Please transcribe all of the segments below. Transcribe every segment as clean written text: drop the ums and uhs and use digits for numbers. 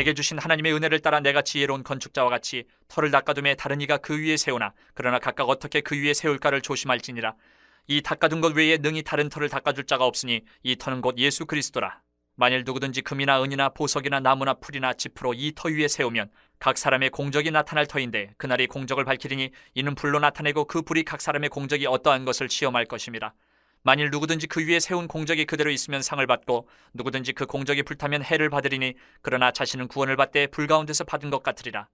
내게 주신 하나님의 은혜를 따라 내가 지혜로운 건축자와 같이 터를 닦아둠에 다른 이가 그 위에 세우나 그러나 각각 어떻게 그 위에 세울까를 조심할지니라. 이 닦아둔 것 외에 능히 다른 터를 닦아줄 자가 없으니 이 터는 곧 예수 그리스도라. 만일 누구든지 금이나 은이나 보석이나 나무나 풀이나 지프로 이 터 위에 세우면 각 사람의 공적이 나타날 터인데 그날이 공적을 밝히리니 이는 불로 나타내고 그 불이 각 사람의 공적이 어떠한 것을 시험할 것입니다. 만일 누구든지 그 위에 세운 공적이 그대로 있으면 상을 받고 누구든지 그 공적이 불타면 해를 받으리니 그러나 자신은 구원을 받되 불 가운데서 받은 것 같으리라.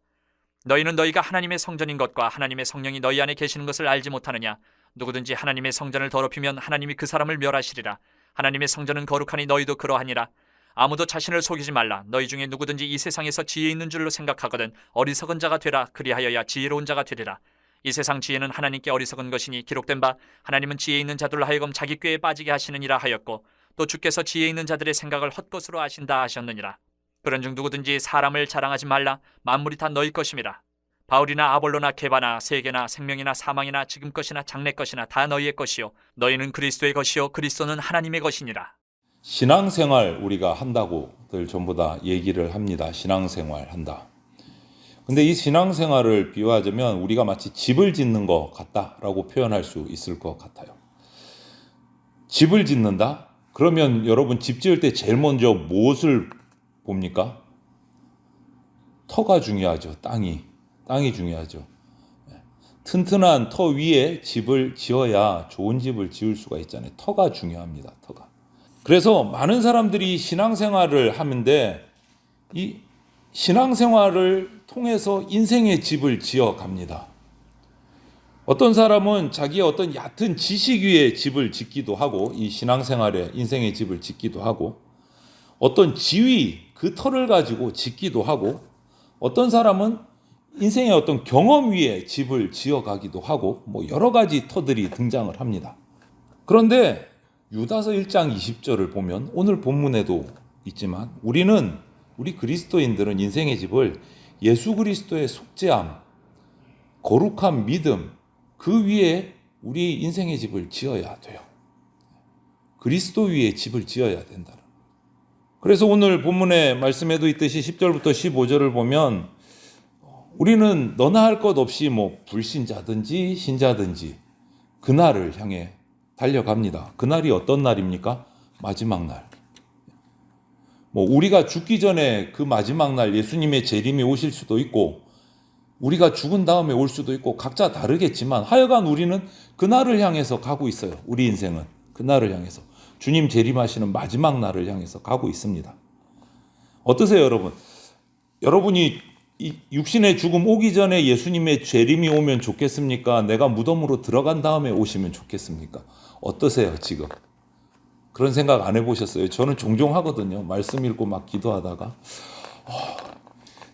너희는 너희가 하나님의 성전인 것과 하나님의 성령이 너희 안에 계시는 것을 알지 못하느냐. 누구든지 하나님의 성전을 더럽히면 하나님이 그 사람을 멸하시리라. 하나님의 성전은 거룩하니 너희도 그러하니라. 아무도 자신을 속이지 말라. 너희 중에 누구든지 이 세상에서 지혜 있는 줄로 생각하거든 어리석은 자가 되라. 그리하여야 지혜로운 자가 되리라. 이 세상 지혜는 하나님께 어리석은 것이니 기록된 바 하나님은 지혜 있는 자들로 하여금 자기 꾀에 빠지게 하시느니라 하였고 또 주께서 지혜 있는 자들의 생각을 헛것으로 아신다 하셨느니라. 그런즉 누구든지 사람을 자랑하지 말라. 만물이 다 너희 것임이라. 바울이나 아볼로나 게바나 세계나 생명이나 사망이나 지금 것이나 장래 것이나 다 너희의 것이요 너희는 그리스도의 것이요 그리스도는 하나님의 것이니라. 신앙생활 우리가 한다고들 전부 다 얘기를 합니다. 신앙생활 한다. 근데 이 신앙생활을 비유하자면 우리가 마치 집을 짓는 것 같다라고 표현할 수 있을 것 같아요. 집을 짓는다? 그러면 여러분 집 지을 때 제일 먼저 무엇을 봅니까? 터가 중요하죠. 땅이 중요하죠. 튼튼한 터 위에 집을 지어야 좋은 집을 지을 수가 있잖아요. 터가 중요합니다. 터가. 그래서 많은 사람들이 신앙생활을 하는데 이 신앙생활을 통해서 인생의 집을 지어갑니다. 어떤 사람은 자기의 어떤 얕은 지식 위에 집을 짓기도 하고 이 신앙생활에 인생의 집을 짓기도 하고 어떤 지위, 그 터를 가지고 짓기도 하고 어떤 사람은 인생의 어떤 경험 위에 집을 지어가기도 하고 뭐 여러 가지 터들이 등장을 합니다. 그런데 유다서 1장 20절을 보면 오늘 본문에도 있지만 우리 그리스도인들은 인생의 집을 예수 그리스도의 속죄함, 거룩한 믿음 그 위에 우리 인생의 집을 지어야 돼요. 그리스도 위에 집을 지어야 된다. 그래서 오늘 본문의 말씀에도 있듯이 10절부터 15절을 보면 우리는 너나 할 것 없이 뭐 불신자든지 신자든지 그날을 향해 달려갑니다. 그날이 어떤 날입니까? 마지막 날. 뭐 우리가 죽기 전에 그 마지막 날 예수님의 재림이 오실 수도 있고 우리가 죽은 다음에 올 수도 있고 각자 다르겠지만 하여간 우리는 그날을 향해서 가고 있어요. 우리 인생은 그날을 향해서 주님 재림하시는 마지막 날을 향해서 가고 있습니다. 어떠세요, 여러분? 여러분이 이 육신의 죽음 오기 전에 예수님의 재림이 오면 좋겠습니까? 내가 무덤으로 들어간 다음에 오시면 좋겠습니까? 어떠세요, 지금? 그런 생각 안 해보셨어요? 저는 종종 하거든요. 말씀 읽고 막 기도하다가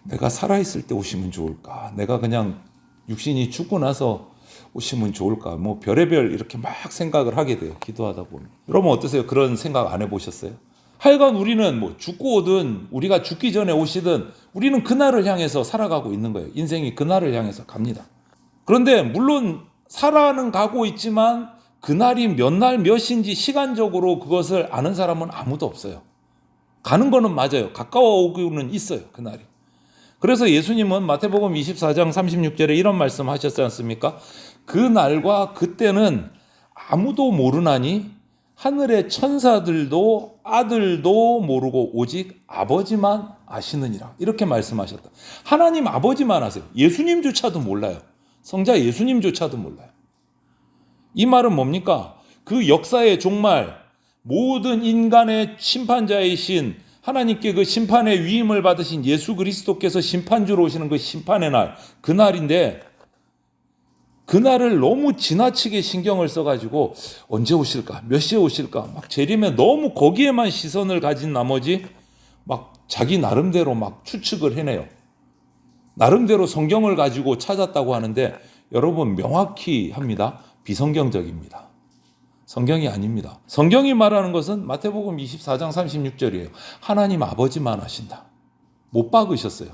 내가 살아있을 때 오시면 좋을까? 내가 그냥 육신이 죽고 나서 오시면 좋을까? 뭐 별의별 이렇게 막 생각을 하게 돼요. 기도하다 보면. 여러분 어떠세요? 그런 생각 안 해보셨어요? 하여간 우리는 뭐 죽고 오든 우리가 죽기 전에 오시든 우리는 그날을 향해서 살아가고 있는 거예요. 인생이 그날을 향해서 갑니다. 그런데 물론 살아는 가고 있지만 그날이 몇 날 몇인지 시간적으로 그것을 아는 사람은 아무도 없어요. 가는 거는 맞아요. 가까워오고는 있어요. 그날이. 그래서 예수님은 마태복음 24장 36절에 이런 말씀 하셨지 않습니까? 그 날과 그때는 아무도 모르나니 하늘의 천사들도 아들도 모르고 오직 아버지만 아시느니라. 이렇게 말씀하셨다. 하나님 아버지만 아세요. 예수님조차도 몰라요. 성자 예수님조차도 몰라요. 이 말은 뭡니까? 그 역사의 종말, 모든 인간의 심판자이신 하나님께 그 심판의 위임을 받으신 예수 그리스도께서 심판주로 오시는 그 심판의 날, 그날인데 그날을 너무 지나치게 신경을 써가지고 언제 오실까? 몇 시에 오실까? 막 재림에 너무 거기에만 시선을 가진 나머지 막 자기 나름대로 막 추측을 해내요. 나름대로 성경을 가지고 찾았다고 하는데 여러분 명확히 합니다. 비성경적입니다. 성경이 아닙니다. 성경이 말하는 것은 마태복음 24장 36절이에요. 하나님 아버지만 아신다. 못 박으셨어요.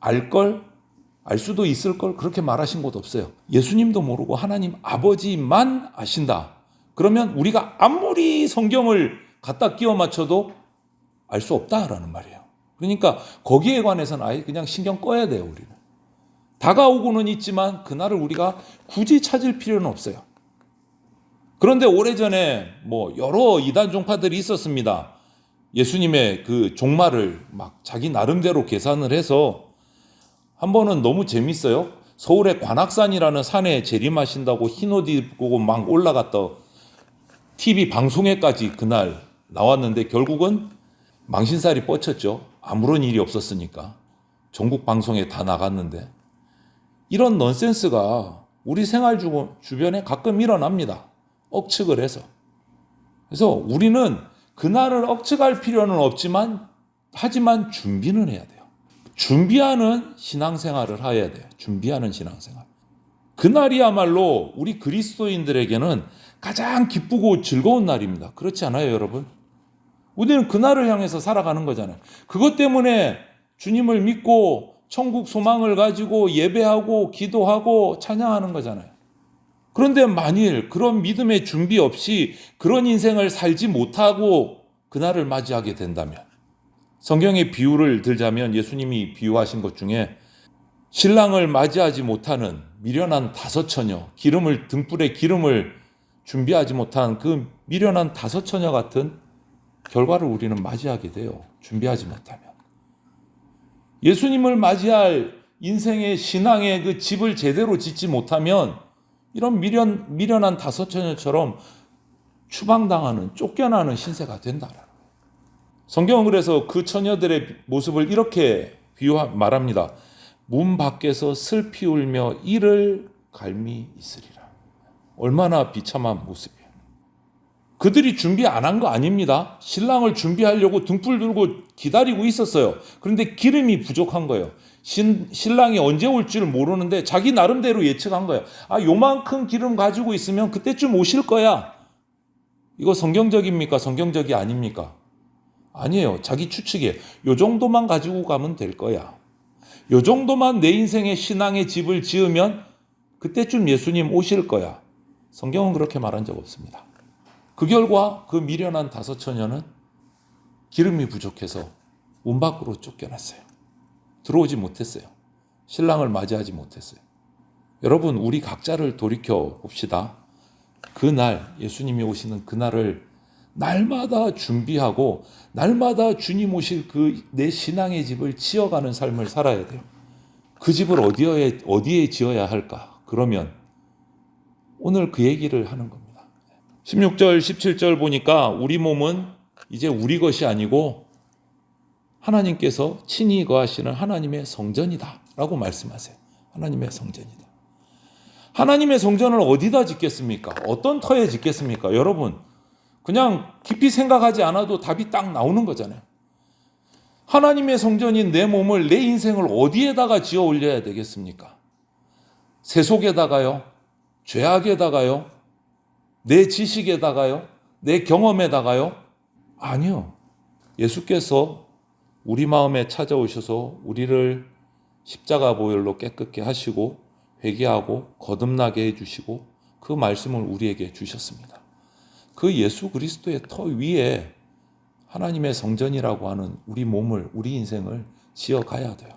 알 수도 있을 걸 그렇게 말하신 곳 없어요. 예수님도 모르고 하나님 아버지만 아신다. 그러면 우리가 아무리 성경을 갖다 끼워 맞춰도 알 수 없다라는 말이에요. 그러니까 거기에 관해서는 아예 그냥 신경 꺼야 돼요. 우리는 다가오고는 있지만 그날을 우리가 굳이 찾을 필요는 없어요. 그런데 오래전에 여러 이단 종파들이 있었습니다. 예수님의 그 종말을 막 자기 나름대로 계산을 해서 한 번은 너무 재밌어요. 서울의 관악산이라는 산에 재림하신다고 흰 옷 입고 막 올라갔다 TV 방송에까지 그날 나왔는데 결국은 망신살이 뻗쳤죠. 아무런 일이 없었으니까. 전국 방송에 다 나갔는데 이런 넌센스가 우리 생활 주변에 가끔 일어납니다. 억측을 해서. 그래서 우리는 그날을 억측할 필요는 없지만 하지만 준비는 해야 돼요. 준비하는 신앙생활을 해야 돼요. 준비하는 신앙생활. 그날이야말로 우리 그리스도인들에게는 가장 기쁘고 즐거운 날입니다. 그렇지 않아요, 여러분? 우리는 그날을 향해서 살아가는 거잖아요. 그것 때문에 주님을 믿고 천국 소망을 가지고 예배하고 기도하고 찬양하는 거잖아요. 그런데 만일 그런 믿음의 준비 없이 그런 인생을 살지 못하고 그날을 맞이하게 된다면, 성경의 비유를 들자면 예수님이 비유하신 것 중에 신랑을 맞이하지 못하는 미련한 5처녀, 등불에 기름을 준비하지 못한 그 미련한 5처녀 같은 결과를 우리는 맞이하게 돼요. 준비하지 못하면. 예수님을 맞이할 인생의 신앙의 그 집을 제대로 짓지 못하면 이런 미련한 5처녀처럼 추방당하는, 쫓겨나는 신세가 된다라는 거예요. 성경은 그래서 그 처녀들의 모습을 이렇게 말합니다. 문 밖에서 슬피 울며 이를 갈미 있으리라. 얼마나 비참한 모습이에요. 그들이 준비 안 한 거 아닙니다. 신랑을 준비하려고 등불 들고 기다리고 있었어요. 그런데 기름이 부족한 거예요. 신랑이 언제 올 줄 모르는데 자기 나름대로 예측한 거예요. 요만큼 기름 가지고 있으면 그때쯤 오실 거야. 이거 성경적입니까? 성경적이 아닙니까? 아니에요. 자기 추측이에요. 요 정도만 가지고 가면 될 거야. 요 정도만 내 인생의 신앙의 집을 지으면 그때쯤 예수님 오실 거야. 성경은 그렇게 말한 적 없습니다. 그 결과 그 미련한 5처녀는 기름이 부족해서 문 밖으로 쫓겨났어요. 들어오지 못했어요. 신랑을 맞이하지 못했어요. 여러분, 우리 각자를 돌이켜 봅시다. 그날, 예수님이 오시는 그날을 날마다 준비하고 날마다 주님 오실 그 내 신앙의 집을 지어가는 삶을 살아야 돼요. 그 집을 어디에 지어야 할까? 그러면 오늘 그 얘기를 하는 겁니다. 16절, 17절 보니까 우리 몸은 이제 우리 것이 아니고 하나님께서 친히 거하시는 하나님의 성전이다 라고 말씀하세요. 하나님의 성전이다. 하나님의 성전을 어디다 짓겠습니까? 어떤 터에 짓겠습니까? 여러분, 그냥 깊이 생각하지 않아도 답이 딱 나오는 거잖아요. 하나님의 성전인 내 몸을, 내 인생을 어디에다가 지어 올려야 되겠습니까? 세속에다가요? 죄악에다가요? 내 지식에다가요? 내 경험에다가요? 아니요. 예수께서 우리 마음에 찾아오셔서 우리를 십자가 보혈로 깨끗게 하시고 회개하고 거듭나게 해주시고 그 말씀을 우리에게 주셨습니다. 그 예수 그리스도의 터 위에 하나님의 성전이라고 하는 우리 몸을, 우리 인생을 지어가야 돼요.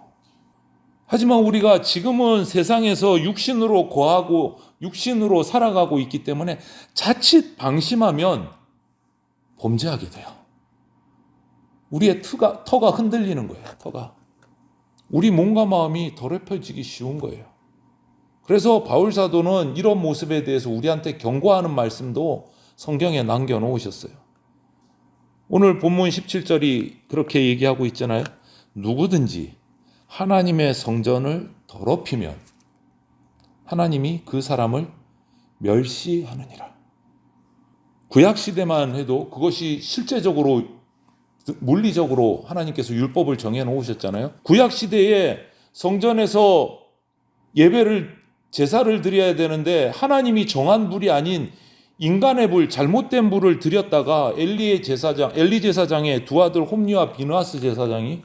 하지만 우리가 지금은 세상에서 육신으로 거하고 육신으로 살아가고 있기 때문에 자칫 방심하면 범죄하게 돼요. 우리의 터가 흔들리는 거예요. 터가. 우리 몸과 마음이 더럽혀지기 쉬운 거예요. 그래서 바울 사도는 이런 모습에 대해서 우리한테 경고하는 말씀도 성경에 남겨놓으셨어요. 오늘 본문 17절이 그렇게 얘기하고 있잖아요. 누구든지 하나님의 성전을 더럽히면 하나님이 그 사람을 멸시하느니라. 구약시대만 해도 그것이 실제적으로 물리적으로 하나님께서 율법을 정해놓으셨잖아요. 구약시대에 성전에서 제사를 드려야 되는데 하나님이 정한 불이 아닌 인간의 불, 잘못된 불을 드렸다가 엘리 제사장의 두 아들 홈리와 비느하스 제사장이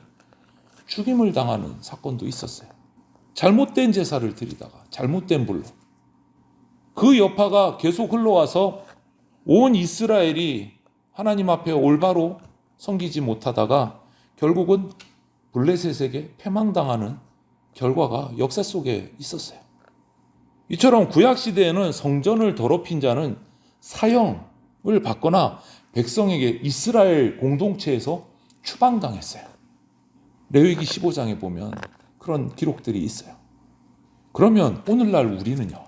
죽임을 당하는 사건도 있었어요. 잘못된 제사를 드리다가 잘못된 불로. 그 여파가 계속 흘러와서 온 이스라엘이 하나님 앞에 올바로 섬기지 못하다가 결국은 블레셋에게 패망당하는 결과가 역사 속에 있었어요. 이처럼 구약 시대에는 성전을 더럽힌 자는 사형을 받거나 백성에게 이스라엘 공동체에서 추방당했어요. 레위기 15장에 보면 그런 기록들이 있어요. 그러면 오늘날 우리는요,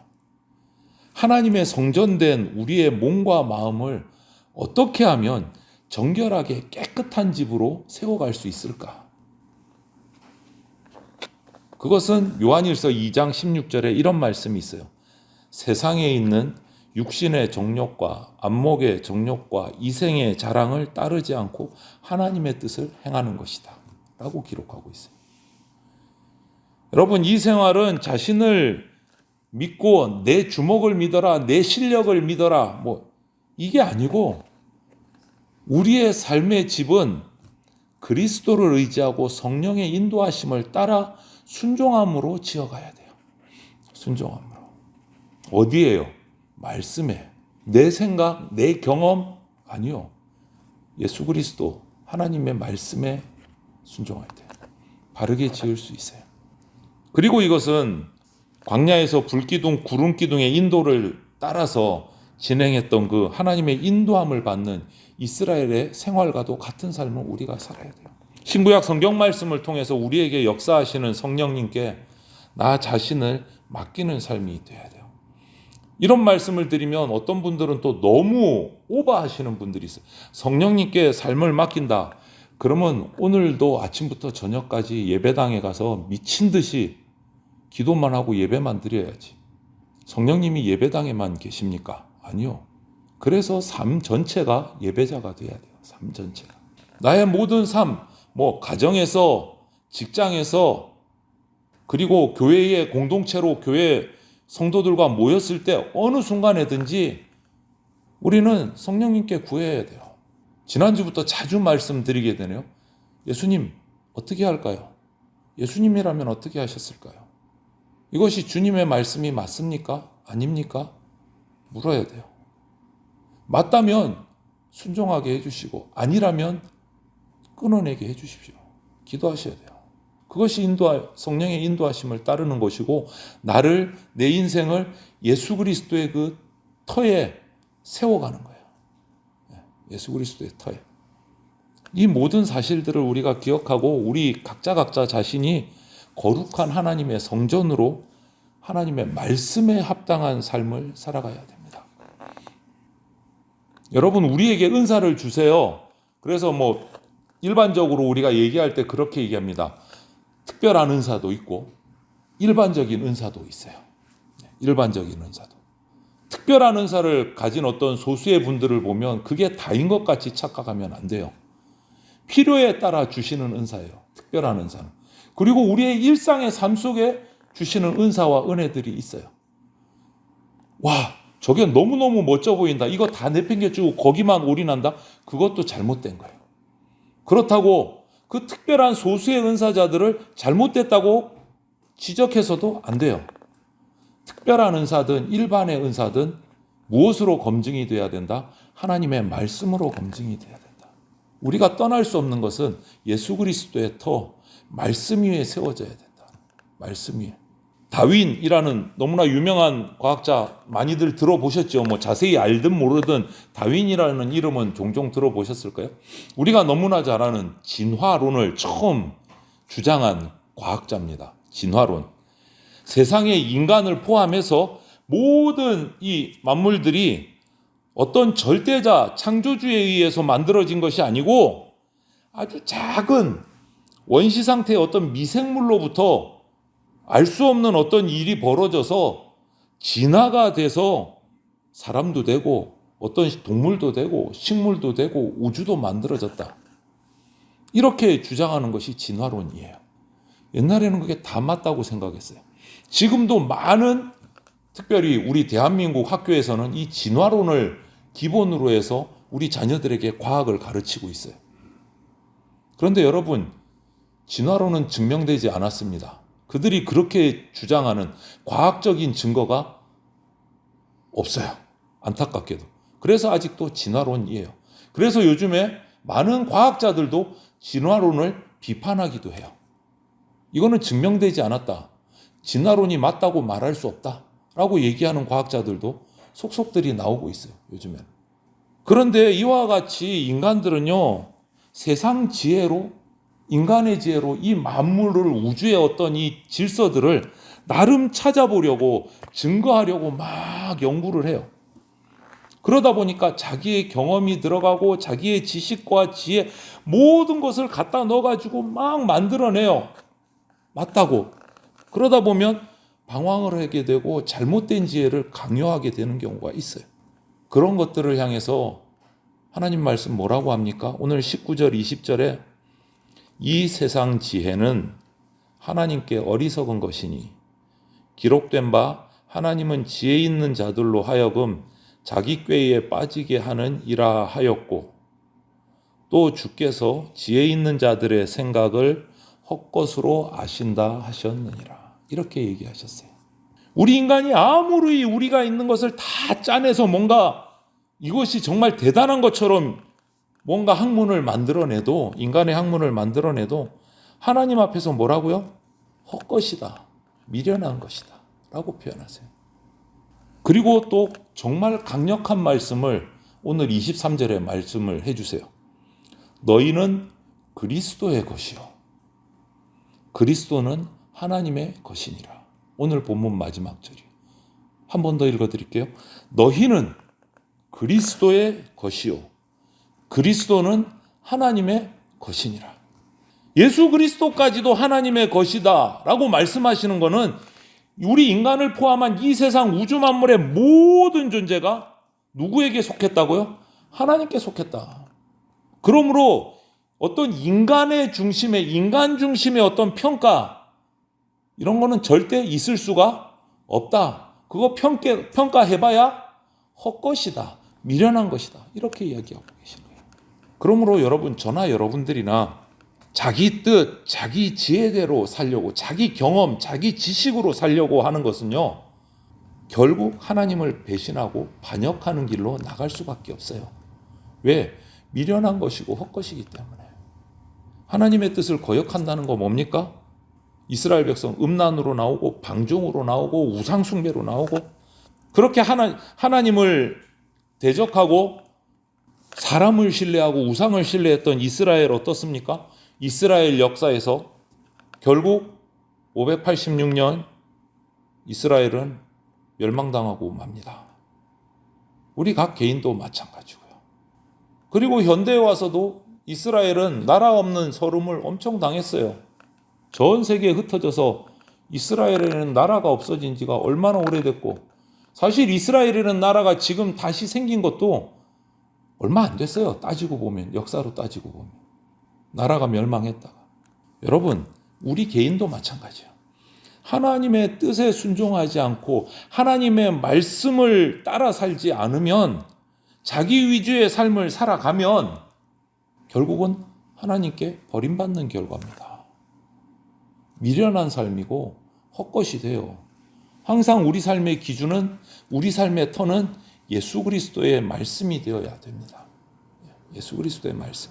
하나님의 성전된 우리의 몸과 마음을 어떻게 하면 정결하게 깨끗한 집으로 세워갈 수 있을까? 그것은 요한일서 2장 16절에 이런 말씀이 있어요. 세상에 있는 육신의 정욕과 안목의 정욕과 이생의 자랑을 따르지 않고 하나님의 뜻을 행하는 것이다 라고 기록하고 있어요. 여러분, 이 생활은 자신을 믿고 내 주먹을 믿어라, 내 실력을 믿어라, 이게 아니고 우리의 삶의 집은 그리스도를 의지하고 성령의 인도하심을 따라 순종함으로 지어가야 돼요. 순종함으로. 어디에요? 말씀에. 내 생각, 내 경험? 아니요. 예수 그리스도 하나님의 말씀에 순종할 때 바르게 지을 수 있어요. 그리고 이것은 광야에서 불기둥, 구름기둥의 인도를 따라서 진행했던 그 하나님의 인도함을 받는 이스라엘의 생활과도 같은 삶을 우리가 살아야 돼요. 신구약 성경 말씀을 통해서 우리에게 역사하시는 성령님께 나 자신을 맡기는 삶이 돼야 돼요. 이런 말씀을 드리면 어떤 분들은 또 너무 오버하시는 분들이 있어요. 성령님께 삶을 맡긴다. 그러면 오늘도 아침부터 저녁까지 예배당에 가서 미친 듯이 기도만 하고 예배만 드려야지. 성령님이 예배당에만 계십니까? 아니요. 그래서 삶 전체가 예배자가 돼야 돼요. 삶 전체가. 나의 모든 삶, 가정에서, 직장에서, 그리고 교회의 공동체로 교회 성도들과 모였을 때 어느 순간에든지 우리는 성령님께 구해야 돼요. 지난주부터 자주 말씀드리게 되네요. 예수님, 어떻게 할까요? 예수님이라면 어떻게 하셨을까요? 이것이 주님의 말씀이 맞습니까? 아닙니까? 물어야 돼요. 맞다면 순종하게 해주시고 아니라면 끊어내게 해주십시오. 기도하셔야 돼요. 그것이 성령의 인도하심을 따르는 것이고 내 인생을 예수 그리스도의 그 터에 세워가는 거예요. 예수 그리스도의 터에. 이 모든 사실들을 우리가 기억하고 우리 각자 자신이 거룩한 하나님의 성전으로 하나님의 말씀에 합당한 삶을 살아가야 됩니다. 여러분, 우리에게 은사를 주세요. 그래서 일반적으로 우리가 얘기할 때 그렇게 얘기합니다. 특별한 은사도 있고 일반적인 은사도 있어요. 일반적인 은사도. 특별한 은사를 가진 어떤 소수의 분들을 보면 그게 다인 것 같이 착각하면 안 돼요. 필요에 따라 주시는 은사예요. 특별한 은사는. 그리고 우리의 일상의 삶 속에 주시는 은사와 은혜들이 있어요. 와, 저게 너무너무 멋져 보인다. 이거 다 내팽개치고 거기만 올인한다. 그것도 잘못된 거예요. 그렇다고 그 특별한 소수의 은사자들을 잘못됐다고 지적해서도 안 돼요. 특별한 은사든 일반의 은사든 무엇으로 검증이 돼야 된다? 하나님의 말씀으로 검증이 돼야 된다. 우리가 떠날 수 없는 것은 예수 그리스도의 터, 말씀 위에 세워져야 된다. 말씀 위에. 다윈이라는 너무나 유명한 과학자 많이들 들어보셨죠? 자세히 알든 모르든 다윈이라는 이름은 종종 들어보셨을까요? 우리가 너무나 잘 아는 진화론을 처음 주장한 과학자입니다. 진화론. 세상의 인간을 포함해서 모든 이 만물들이 어떤 절대자 창조주에 의해서 만들어진 것이 아니고 아주 작은 원시 상태의 어떤 미생물로부터 알 수 없는 어떤 일이 벌어져서 진화가 돼서 사람도 되고 어떤 동물도 되고 식물도 되고 우주도 만들어졌다. 이렇게 주장하는 것이 진화론이에요. 옛날에는 그게 다 맞다고 생각했어요. 지금도 많은, 특별히 우리 대한민국 학교에서는 이 진화론을 기본으로 해서 우리 자녀들에게 과학을 가르치고 있어요. 그런데 여러분, 진화론은 증명되지 않았습니다. 그들이 그렇게 주장하는 과학적인 증거가 없어요. 안타깝게도. 그래서 아직도 진화론이에요. 그래서 요즘에 많은 과학자들도 진화론을 비판하기도 해요. 이거는 증명되지 않았다. 진화론이 맞다고 말할 수 없다. 라고 얘기하는 과학자들도 속속들이 나오고 있어요. 요즘엔. 그런데 이와 같이 인간들은요. 세상 지혜로 인간의 지혜로 이 만물을 우주의 어떤 이 질서들을 나름 찾아보려고 증거하려고 막 연구를 해요. 그러다 보니까 자기의 경험이 들어가고 자기의 지식과 지혜 모든 것을 갖다 넣어가지고 막 만들어내요. 맞다고. 그러다 보면 방황을 하게 되고 잘못된 지혜를 강요하게 되는 경우가 있어요. 그런 것들을 향해서 하나님 말씀 뭐라고 합니까? 오늘 19절 20절에 이 세상 지혜는 하나님께 어리석은 것이니 기록된 바 하나님은 지혜 있는 자들로 하여금 자기 꾀에 빠지게 하는 이라 하였고 또 주께서 지혜 있는 자들의 생각을 헛것으로 아신다 하셨느니라. 이렇게 얘기하셨어요. 우리 인간이 아무리 우리가 있는 것을 다 짜내서 뭔가 이것이 정말 대단한 것처럼 뭔가 학문을 만들어내도 인간의 학문을 만들어내도 하나님 앞에서 뭐라고요? 헛것이다. 미련한 것이다. 라고 표현하세요. 그리고 또 정말 강력한 말씀을 오늘 23절에 말씀을 해주세요. 너희는 그리스도의 것이요. 그리스도는 하나님의 것이니라. 오늘 본문 마지막 절이. 한 번 더 읽어드릴게요. 너희는 그리스도의 것이요. 그리스도는 하나님의 것이니라. 예수 그리스도까지도 하나님의 것이다 라고 말씀하시는 것은 우리 인간을 포함한 이 세상 우주 만물의 모든 존재가 누구에게 속했다고요? 하나님께 속했다. 그러므로 어떤 인간 중심의 어떤 평가 이런 거는 절대 있을 수가 없다. 그거 평가해봐야 헛것이다. 미련한 것이다. 이렇게 이야기하고 계시는 거예요. 그러므로 여러분, 저나 여러분들이나 자기 뜻, 자기 지혜대로 살려고, 자기 경험, 자기 지식으로 살려고 하는 것은요, 결국 하나님을 배신하고 반역하는 길로 나갈 수밖에 없어요. 왜? 미련한 것이고 헛것이기 때문에. 하나님의 뜻을 거역한다는 거 뭡니까? 이스라엘 백성 음란으로 나오고 방종으로 나오고 우상숭배로 나오고 그렇게 하나님을 대적하고 사람을 신뢰하고 우상을 신뢰했던 이스라엘 어떻습니까? 이스라엘 역사에서 결국 586년 이스라엘은 멸망당하고 맙니다. 우리 각 개인도 마찬가지고요. 그리고 현대에 와서도 이스라엘은 나라 없는 서름을 엄청 당했어요. 전 세계에 흩어져서 이스라엘에는 나라가 없어진 지가 얼마나 오래됐고 사실 이스라엘이라는 나라가 지금 다시 생긴 것도 얼마 안 됐어요. 따지고 보면, 역사로 따지고 보면. 나라가 멸망했다가. 여러분, 우리 개인도 마찬가지예요. 하나님의 뜻에 순종하지 않고 하나님의 말씀을 따라 살지 않으면 자기 위주의 삶을 살아가면 결국은 하나님께 버림받는 결과입니다. 미련한 삶이고 헛것이 돼요. 항상 우리 삶의 기준은, 우리 삶의 터는 예수 그리스도의 말씀이 되어야 됩니다. 예수 그리스도의 말씀.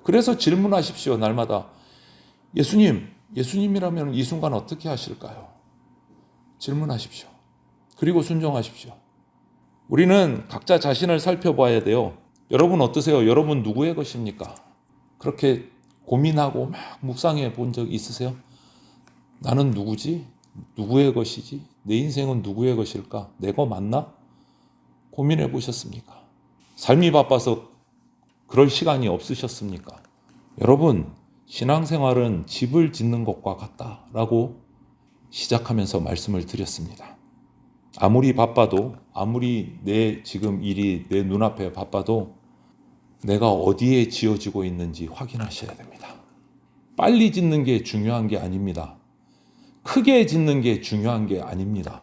그래서 질문하십시오. 날마다. 예수님이라면 이 순간 어떻게 하실까요? 질문하십시오. 그리고 순종하십시오. 우리는 각자 자신을 살펴봐야 돼요. 여러분 어떠세요? 여러분 누구의 것입니까? 그렇게 고민하고 막 묵상해 본 적 있으세요? 나는 누구지? 누구의 것이지? 내 인생은 누구의 것일까? 내 거 맞나? 고민해 보셨습니까? 삶이 바빠서 그럴 시간이 없으셨습니까? 여러분, 신앙생활은 집을 짓는 것과 같다라고 시작하면서 말씀을 드렸습니다. 아무리 바빠도, 아무리 내 지금 일이 내 눈앞에 바빠도 내가 어디에 지어지고 있는지 확인하셔야 됩니다. 빨리 짓는 게 중요한 게 아닙니다. 크게 짓는 게 중요한 게 아닙니다.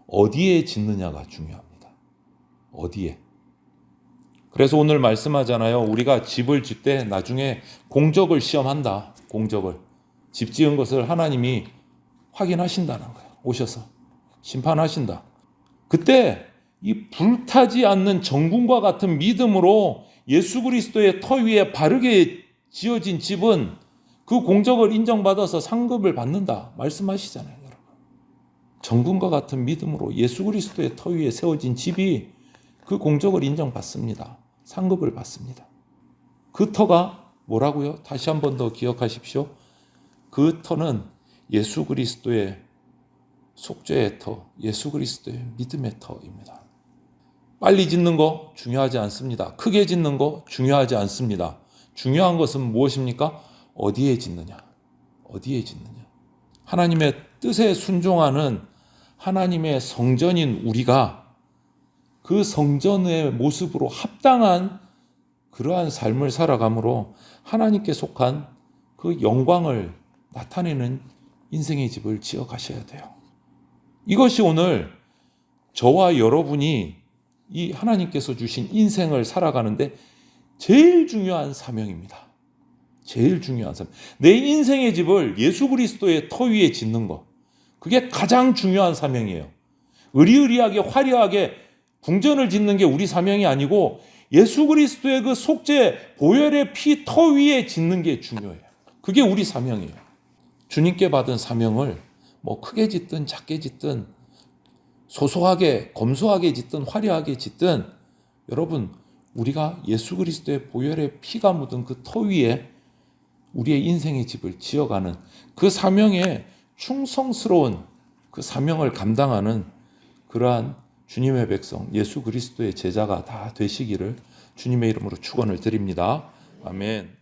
어디에 짓느냐가 중요합니다. 어디에. 그래서 오늘 말씀하잖아요. 우리가 집을 짓 때 나중에 공적을 시험한다. 공적을. 집 지은 것을 하나님이 확인하신다는 거예요. 오셔서 심판하신다. 그때 이 불타지 않는 정궁과 같은 믿음으로 예수 그리스도의 터 위에 바르게 지어진 집은 그 공적을 인정받아서 상급을 받는다 말씀하시잖아요, 여러분. 정금과 같은 믿음으로 예수 그리스도의 터 위에 세워진 집이 그 공적을 인정받습니다. 상급을 받습니다. 그 터가 뭐라고요? 다시 한 번 더 기억하십시오. 그 터는 예수 그리스도의 속죄의 터, 예수 그리스도의 믿음의 터입니다. 빨리 짓는 거 중요하지 않습니다. 크게 짓는 거 중요하지 않습니다. 중요한 것은 무엇입니까? 어디에 짓느냐? 어디에 짓느냐? 하나님의 뜻에 순종하는 하나님의 성전인 우리가 그 성전의 모습으로 합당한 그러한 삶을 살아감으로 하나님께 속한 그 영광을 나타내는 인생의 집을 지어 가셔야 돼요. 이것이 오늘 저와 여러분이 이 하나님께서 주신 인생을 살아가는데 제일 중요한 사명입니다. 제일 중요한 사명. 내 인생의 집을 예수 그리스도의 터 위에 짓는 것. 그게 가장 중요한 사명이에요. 의리의리하게 화려하게 궁전을 짓는 게 우리 사명이 아니고 예수 그리스도의 그 속죄 보혈의 피 터 위에 짓는 게 중요해요. 그게 우리 사명이에요. 주님께 받은 사명을 뭐 크게 짓든 작게 짓든 소소하게 검소하게 짓든 화려하게 짓든 여러분 우리가 예수 그리스도의 보혈의 피가 묻은 그 터 위에 우리의 인생의 집을 지어가는 그 사명에 충성스러운 그 사명을 감당하는 그러한 주님의 백성 예수 그리스도의 제자가 다 되시기를 주님의 이름으로 축원을 드립니다. 아멘.